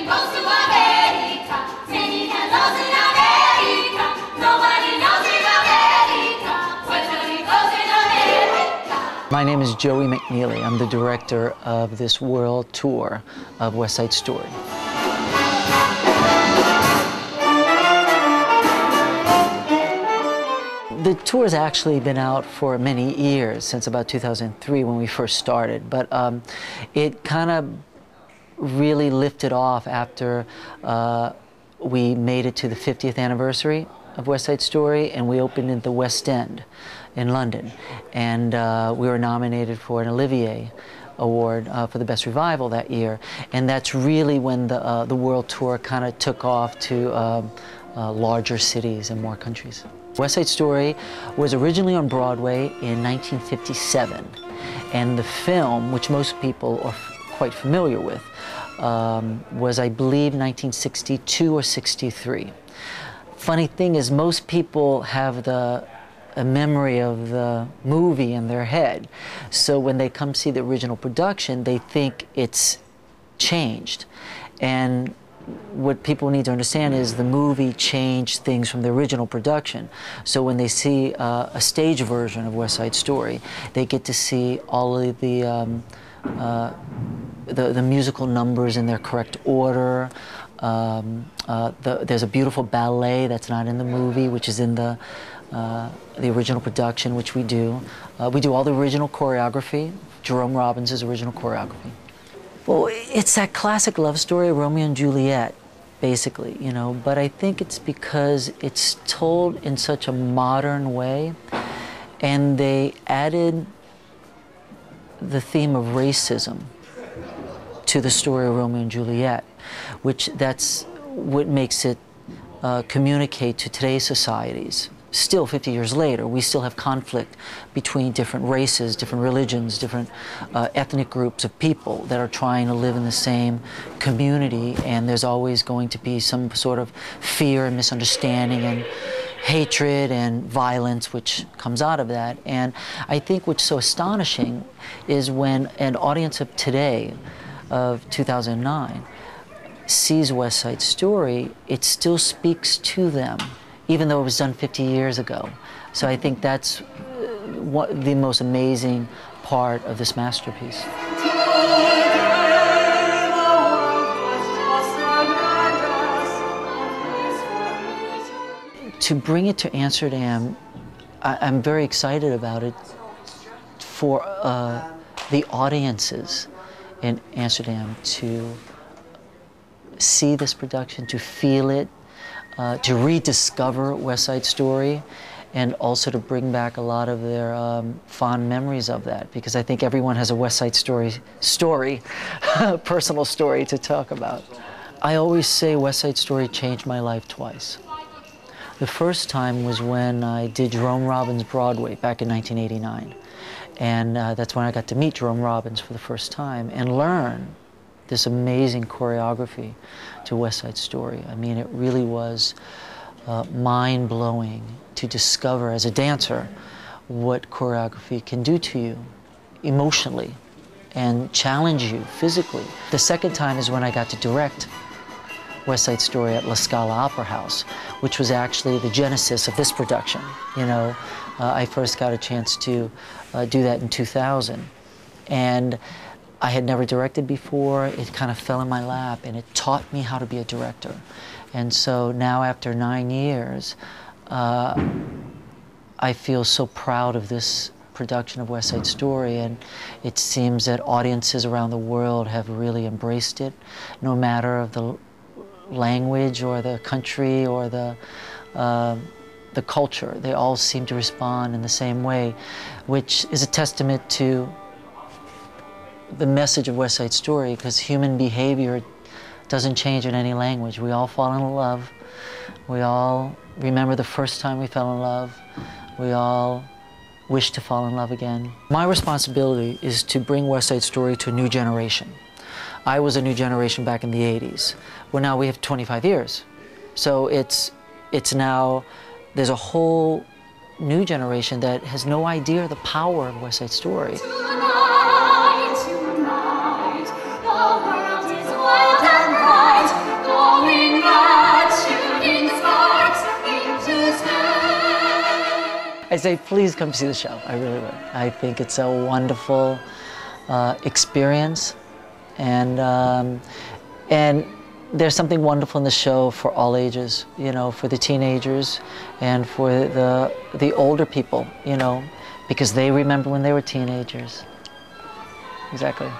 Everything goes to America. Many hellos in America. Nobody knows in America. Puerto Rico's in America. My name is Joey McKneely. I'm the director of this world tour of West Side Story. The tour has actually been out for many years, since about 2003 when we first started, but it kind of really lifted off after we made it to the 50th anniversary of West Side Story, and we opened at the West End in London, and we were nominated for an Olivier Award for the Best Revival that year, and that's really when the world tour kind of took off to larger cities and more countries. West Side Story was originally on Broadway in 1957, and the film, which most people are quite familiar with, was, I believe, 1962 or 63. Funny thing is, most people have a memory of the movie in their head, so when they come see the original production, they think it's changed. And what people need to understand is the movie changed things from the original production. So when they see a stage version of West Side Story, they get to see all of the musical numbers in their correct order. There's a beautiful ballet that's not in the movie, which is in the original production, which we do. We do all the original choreography, Jerome Robbins' original choreography. Well, it's that classic love story, Romeo and Juliet, basically, you know, but I think it's because it's told in such a modern way, and they added the theme of racism to the story of Romeo and Juliet, that's what makes it communicate to today's societies. Still, 50 years later, we still have conflict between different races, different religions, different ethnic groups of people that are trying to live in the same community, and there's always going to be some sort of fear and misunderstanding and hatred and violence which comes out of that. And I think what's so astonishing is when an audience of today, of 2009, sees West Side Story, it still speaks to them, even though it was done 50 years ago. So I think that's the most amazing part of this masterpiece. To bring it to Amsterdam, I'm very excited about it for the audiences in Amsterdam to see this production, to feel it, to rediscover West Side Story, and also to bring back a lot of their fond memories of that, because I think everyone has a West Side Story, personal story to talk about. I always say West Side Story changed my life twice. The first time was when I did Jerome Robbins Broadway back in 1989, and that's when I got to meet Jerome Robbins for the first time and learn this amazing choreography to West Side Story. I mean, it really was mind-blowing to discover as a dancer what choreography can do to you emotionally and challenge you physically. The second time is when I got to direct West Side Story at La Scala Opera House, which was actually the genesis of this production. You know, I first got a chance to do that in 2000. And I had never directed before. It kind of fell in my lap, and it taught me how to be a director. And so now, after 9 years, I feel so proud of this production of West Side Story, and it seems that audiences around the world have really embraced it, no matter of the language or the country or the culture. They all seem to respond in the same way, which is a testament to the message of West Side Story, because human behavior doesn't change in any language. We all fall in love. We all remember the first time we fell in love. We all wish to fall in love again. My responsibility is to bring West Side Story to a new generation. I was a new generation back in the 80s. Well, now we have 25 years. So it's now, there's a whole new generation that has no idea the power of West Side Story. Tonight, the world is wild and bright. I say, please come see the show. I really would. I think it's a wonderful experience, and there's something wonderful in the show for all ages. You know, for the teenagers and for the older people. You know, because they remember when they were teenagers. Exactly.